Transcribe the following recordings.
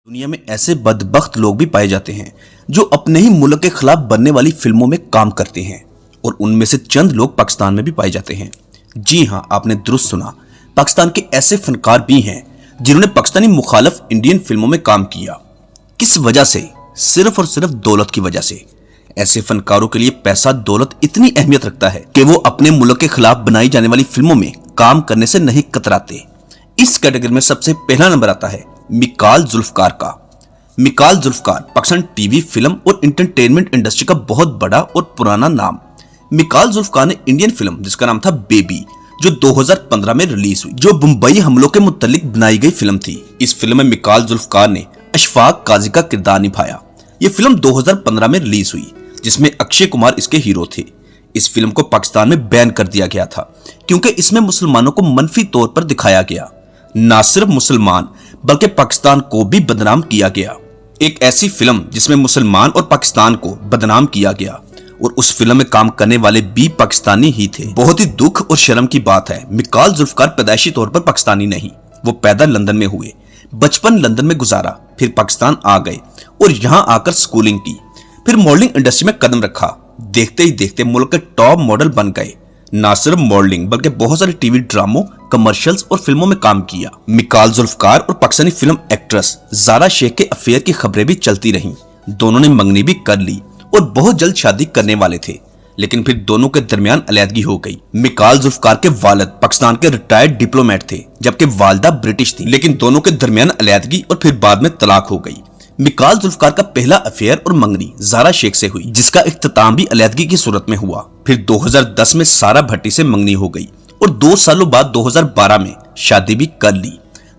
दुनिया में ऐसे बदबख्त लोग भी पाए जाते हैं जो अपने ही मुल्क के खिलाफ बनने वाली फिल्मों में काम करते हैं और उनमें से चंद लोग पाकिस्तान में भी पाए जाते हैं। जी हां, आपने दुरुस्त सुना। पाकिस्तान के ऐसे फनकार भी हैं जिन्होंने पाकिस्तानी मुखालिफ इंडियन फिल्मों में काम किया। किस वजह से? सिर्फ और सिर्फ दौलत की वजह से। ऐसे फनकारों के लिए पैसा दौलत इतनी अहमियत रखता है कि वो अपने मुल्क के खिलाफ बनाई जाने वाली फिल्मों में काम करने से नहीं कतराते। इस कैटेगरी में सबसे पहला नंबर आता है मिकाल जुल्फकार का। मिकाल जुल्फकार पाकिस्तान टीवी, फिल्म और एंटरटेनमेंट इंडस्ट्री का बहुत बड़ा और पुराना नाम। मिकाल जुल्फकार ने इंडियन फिल्म जिसका नाम था बेबी, जो 2015 में रिलीज हुई, जो मुंबई हमलों के मुतालिक बनाई गई फिल्म थी। इस फिल्म में मिकाल जुल्फकार ने अशफाक काजी का किरदार निभाया। यह फिल्म 2015 में रिलीज हुई जिसमें अक्षय कुमार इसके हीरो थे। इस फिल्म को पाकिस्तान में बैन कर दिया गया था क्योंकि इसमें मुसलमानों को मनफी तौर पर दिखाया गया। न सिर्फ मुसलमान बल्कि पाकिस्तान को भी बदनाम किया गया। एक ऐसी फिल्म जिसमें मुसलमान और पाकिस्तान को बदनाम किया गया और उस फिल्म में काम करने वाले भी पाकिस्तानी ही थे। बहुत ही दुख और शर्म की बात है, मिकाल जुल्फकार पैदाइशी तौर पर पाकिस्तानी नहीं। वो पैदा लंदन में हुए, बचपन लंदन में गुजारा, फिर पाकिस्तान आ गए और यहाँ आकर स्कूलिंग की, फिर मॉडलिंग इंडस्ट्री में कदम रखा। देखते ही देखते मुल्क के टॉप मॉडल बन गए। न सिर्फ मॉडलिंग बल्कि बहुत सारे टीवी ड्रामों, कमर्शियल्स और फिल्मों में काम किया। मिकाल जुल्फकार और पाकिस्तानी फिल्म एक्ट्रेस ज़ारा शेख के अफेयर की खबरें भी चलती रहीं। दोनों ने मंगनी भी कर ली और बहुत जल्द शादी करने वाले थे, लेकिन फिर दोनों के दरमियान अलैदगी हो गई। मिकाल जुल्फकार के वालिद पाकिस्तान के रिटायर्ड डिप्लोमेट थे जबकि वालिदा ब्रिटिश थी, लेकिन दोनों के दरमियान अलैदगी और फिर बाद में तलाक हो गई। मिकाल जुल्फकार का पहला अफेयर और मंगनी ज़ारा शेख से हुई जिसका इख्तिताम भी अलैदगी की सूरत में हुआ। फिर 2010 में सारा भट्टी से मंगनी हो गई और 2 सालों बाद 2012 में शादी भी कर ली।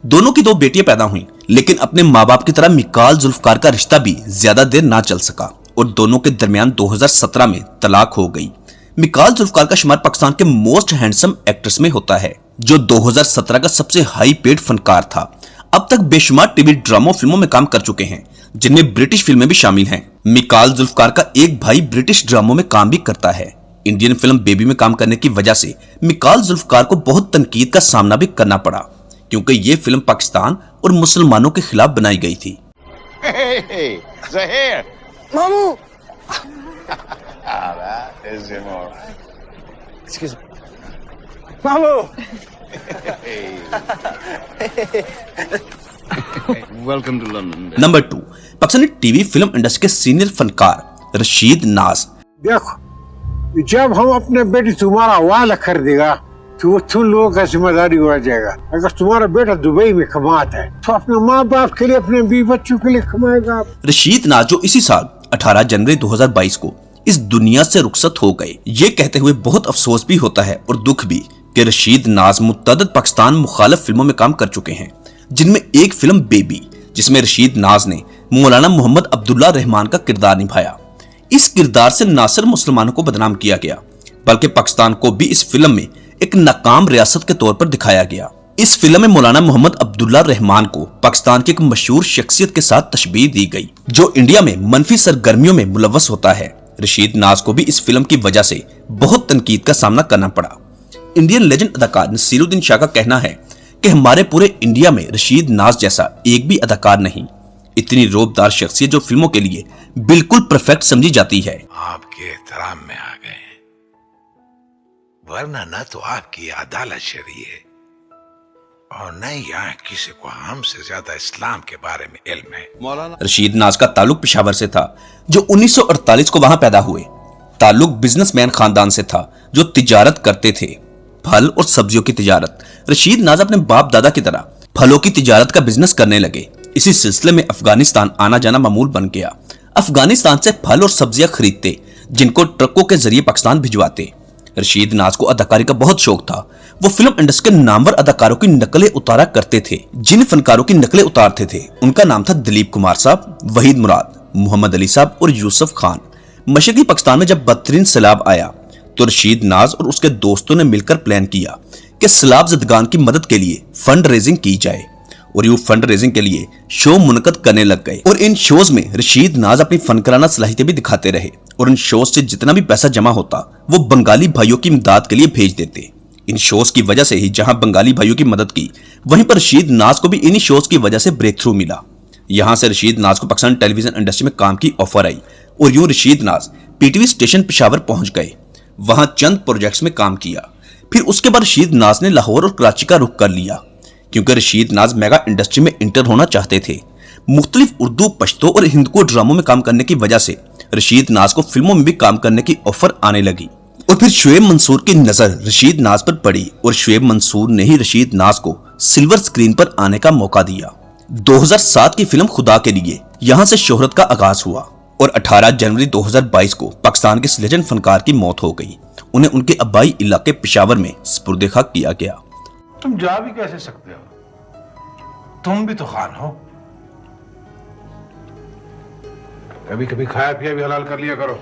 दोनों की 2 बेटियां पैदा हुईं, लेकिन अपने माँ बाप की तरह मिकाल जुल्फकार का रिश्ता भी ज्यादा देर ना चल सका और दोनों के दरमियान 2017 में तलाक हो गई। मिकाल जुल्फकार का शुमार पाकिस्तान के मोस्ट हैंडसम एक्ट्रेस में होता है, जो 2017 का सबसे हाई पेड फनकार था। अब तक बेशुमार टीवी ड्रामों, फिल्मों में काम कर चुके हैं जिनमें ब्रिटिश फिल्में भी शामिल हैं। मिकाल जुल्फकार का एक भाई ब्रिटिश ड्रामों में काम भी करता है। इंडियन फिल्म बेबी में काम करने की वजह से मिकाल जुल्फकार को बहुत तनकीद का सामना भी करना पड़ा क्योंकि ये फिल्म पाकिस्तान और मुसलमानों के खिलाफ बनाई गई थी। मामू welcome to London. Number 2, Pakistani TV film industry के सीनियर फनकार रशीद नाज। देखो, जब हम अपने बेटी तुम्हारा वाला कर देगा तो तुम लोगों का जिम्मेदारी हो जाएगा। अगर तुम्हारा बेटा दुबई में कमाता है तो अपने माँ बाप के लिए, अपने बीवी बच्चों के लिए कमाएगा। रशीद नाज जो इसी साल 18 जनवरी 2022 को इस दुनिया से रुखसत हो गए। ये कहते हुए बहुत अफसोस भी होता है और दुख भी कि रशीद नाज मुतअद्दिद पाकिस्तान मुखालिफ फिल्मों में काम कर चुके हैं, जिनमें एक फिल्म बेबी जिसमें रशीद नाज ने मौलाना मोहम्मद अब्दुल्ला रहमान का किरदार निभाया। इस किरदार से न सिर्फ मुसलमानों को बदनाम किया गया बल्कि पाकिस्तान को भी इस फिल्म में एक नाकाम रियासत के तौर पर दिखाया गया। इस फिल्म में मौलाना मोहम्मद अब्दुल्ला रहमान को पाकिस्तान की एक मशहूर शख्सियत के साथ तशबीह दी गई जो इंडिया में मनफी सरगर्मियों में मुलव्वस होता है। रशीद नाज को भी इस फिल्म की वजह से बहुत तनकीद का सामना करना पड़ा। इंडियन लेजेंड अदाकार नसीरुद्दीन शाह का कहना है कि हमारे पूरे इंडिया में रशीद नाज जैसा एक भी अदाकार नहीं। इतनी रोबदार शख्सियत जो फिल्मों के लिए बिल्कुल परफेक्ट समझी जाती है। आपके एहतराम में आ गए, वरना न तो आपकी अदालत शरी है और न यहाँ किसी को हमसे ज्यादा इस्लाम के बारे में इल्म है। मौलाना रशीद नाज का ताल्लुक पेशावर से था जो 1948 को वहां पैदा हुए। ताल्लुक बिजनेसमैन खानदान से था जो तिजारत करते थे, फल और सब्जियों की तिजारत। रशीद नाज अपने बाप दादा की तरह फलों की तिजारत का बिजनेस करने लगे। इसी सिलसिले में अफगानिस्तान आना जाना मामूल बन गया। अफगानिस्तान से फल और सब्जियां खरीदते जिनको ट्रकों के जरिए पाकिस्तान भिजवाते। रशीद नाज को अदाकारी का बहुत शौक था। वो फिल्म इंडस्ट्री के नामवर अदाकारों की नकलें उतारा करते थे। जिन फनकारों की नकलें उतारते थे उनका नाम था दिलीप कुमार साहब, वहीद मुराद, मोहम्मद अली साहब और यूसुफ खान। मशरकी पाकिस्तान में जब बदतरीन सैलाब आया तो रशीद नाज और उसके दोस्तों ने मिलकर प्लान किया कि सैलाब ज़दगान की मदद के लिए फंड रेजिंग की जाए और यूं फंड रेजिंग के लिए शो मुनक़द करने लग गए। और इन शोज में रशीद नाज अपनी फनकाराना सलाहियतें भी दिखाते रहे और इन शोज से जितना भी पैसा जमा होता वो बंगाली भाइयों की इमदाद के लिए भेज देते। इन शोज की वजह से ही जहां बंगाली भाइयों की मदद की, वहीं पर रशीद नाज को भी इन्हीं शोज की वजह से ब्रेक थ्रू मिला। यहाँ से रशीद नाज को पाकिस्तान टेलीविजन इंडस्ट्री में काम की ऑफर आई और यूं रशीद नाज पीटीवी स्टेशन पेशावर पहुंच गए। वहां चंद प्रोजेक्ट्स में काम किया। फिर उसके बाद रशीद नाज ने लाहौर और कराची का रुख कर लिया, क्योंकि रशीद नाज मेगा इंडस्ट्री में इंटर होना चाहते थे। मुख्तलिफ उर्दू, पश्तो और हिंदको ड्रामों में काम करने की वजह से रशीद नाज को फिल्मों में भी काम करने की ऑफर आने लगी। और फिर शुएब मंसूर की नजर रशीद नाज पर पड़ी और शुएब मंसूर ने ही रशीद नाज को सिल्वर स्क्रीन पर आने का मौका दिया। 2007 की फिल्म खुदा के लिए यहां से शोहरत का आगाज हुआ और 18 जनवरी 2022 को पाकिस्तान के इस लेजेंड फनकार की मौत हो गई। उन्हें उनके आबाई इलाके पेशावर में सुपुर्द खाक किया गया। तुम जा भी कैसे सकते हो? तुम भी तो खान हो। कभी कभी खाया पिया भी हलाल कर लिया करो।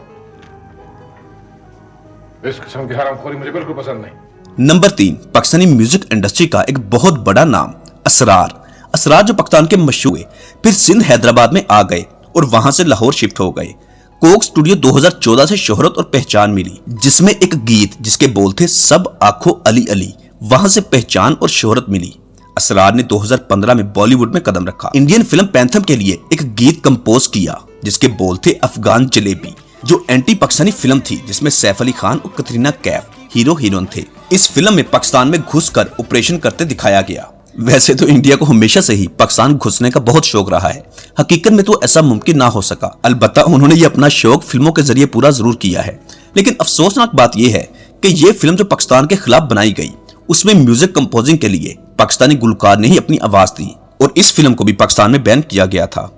इस किस्म की हरामखोरी मुझे बिल्कुल पसंद नहीं। नंबर 3, पाकिस्तानी म्यूजिक इंडस्ट्री का एक बहुत बड़ा नाम असरार। असरार जो पाकिस्तान के मशहूर हुए, फिर सिंध हैदराबाद में आ गए और वहां से लाहौर शिफ्ट हो गए। कोक स्टूडियो 2014 से शोहरत और पहचान मिली, जिसमें एक गीत जिसके बोल थे सब आंखों अली अली, वहां से पहचान और शोहरत मिली। असरार ने 2015 में बॉलीवुड में कदम रखा। इंडियन फिल्म पैंथम के लिए एक गीत कंपोज किया जिसके बोल थे अफगान जलेबी, जो एंटी पाकिस्तानी फिल्म थी जिसमें सैफ अली खान और कतरीना कैफ हीरो हीरोइन थे। इस फिल्म में पाकिस्तान में घुसकर ऑपरेशन करते दिखाया गया। वैसे तो इंडिया को हमेशा से ही पाकिस्तान घुसने का बहुत शौक रहा है, हकीकत में तो ऐसा मुमकिन ना हो सका। अलबत्ता उन्होंने ये अपना शौक फिल्मों के जरिए पूरा जरूर किया है। लेकिन अफसोसनाक बात यह है कि ये फिल्म जो पाकिस्तान के खिलाफ बनाई गई, उसमें म्यूजिक कंपोजिंग के लिए पाकिस्तानी गुलकार ने ही अपनी आवाज दी और इस फिल्म को भी पाकिस्तान में बैन किया गया था।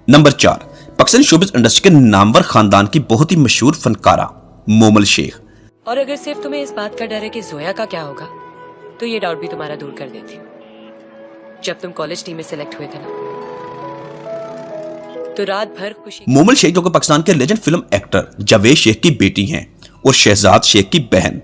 नंबर 4, पाकिस्तानी शोबिस इंडस्ट्री के नामवर खानदान की बहुत ही मशहूर फनकारा मोमल शेख। और अगर सिर्फ तुम्हें इस बात का डर है कि जोया का क्या होगा, तो ये डाउट भी तुम्हारा दूर कर देती हूँ। जब तुम कॉलेज टीम में सिलेक्ट हुए थे ना, तो रात भर खुशी। मोमल शेख जो कि पाकिस्तान के legend film actor Javed Sheikh की बेटी हैं और शहजाद शेख की बहन।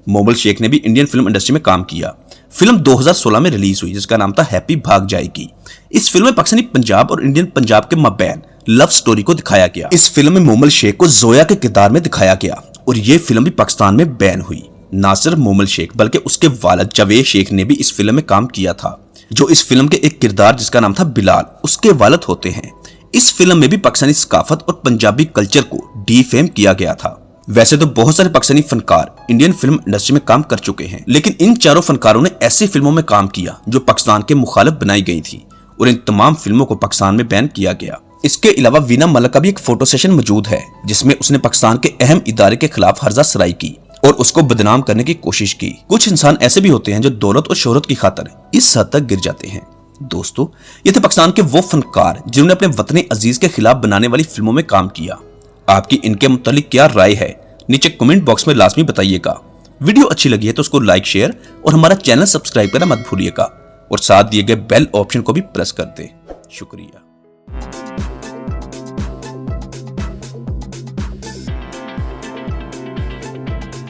मोमल शेख ने भी इंडियन फिल्म इंडस्ट्री में काम किया। फिल्म 2016 में रिलीज हुई जिसका नाम था हैप्पी भाग जाएगी। इस फिल्म में पाकिस्तानी पंजाब और इंडियन पंजाब के माबैन लव स्टोरी को दिखाया गया। इस फिल्म में मोमल शेख को जोया के किरदार में दिखाया गया और ये फिल्म भी पाकिस्तान में बैन हुई। ना सिर्फ मोमल शेख बल्कि उसके वालिद जावेद शेख ने भी इस फिल्म में काम किया था, जो इस फिल्म के एक किरदार जिसका नाम था बिलाल उसके वालिद होते हैं। इस फिल्म में भी पाकिस्तानी सकाफत और पंजाबी कल्चर को डीफेम किया गया था। वैसे तो बहुत सारे पाकिस्तानी फनकार इंडियन फिल्म इंडस्ट्री में काम कर चुके हैं, लेकिन इन चारों फनकारों ने ऐसी फिल्मों में काम किया जो पाकिस्तान के मुखालिफ बनाई गई थी और इन तमाम फिल्मों को पाकिस्तान में बैन किया गया। इसके अलावा वीना मलिक का भी एक फोटो सेशन मौजूद है जिसमें उसने पाकिस्तान के अहम इदारे के खिलाफ हर्जा सराई की और उसको बदनाम करने की कोशिश की। कुछ इंसान ऐसे भी होते हैं जो दौलत और शोहरत की खातिर इस हद तक गिर जाते हैं। दोस्तों, ये थे पाकिस्तान के वो फनकार जिन्होंने अपने वतन अजीज के खिलाफ बनाने वाली फिल्मों में काम किया। आपकी इनके मुतालिक क्या राय है नीचे कमेंट बॉक्स में लाजमी बताइएगा। वीडियो अच्छी लगी है तो उसको लाइक, शेयर और हमारा चैनल सब्सक्राइब करना मत भूलिएगा और साथ दिए गए बेल ऑप्शन को भी प्रेस कर दे। शुक्रिया।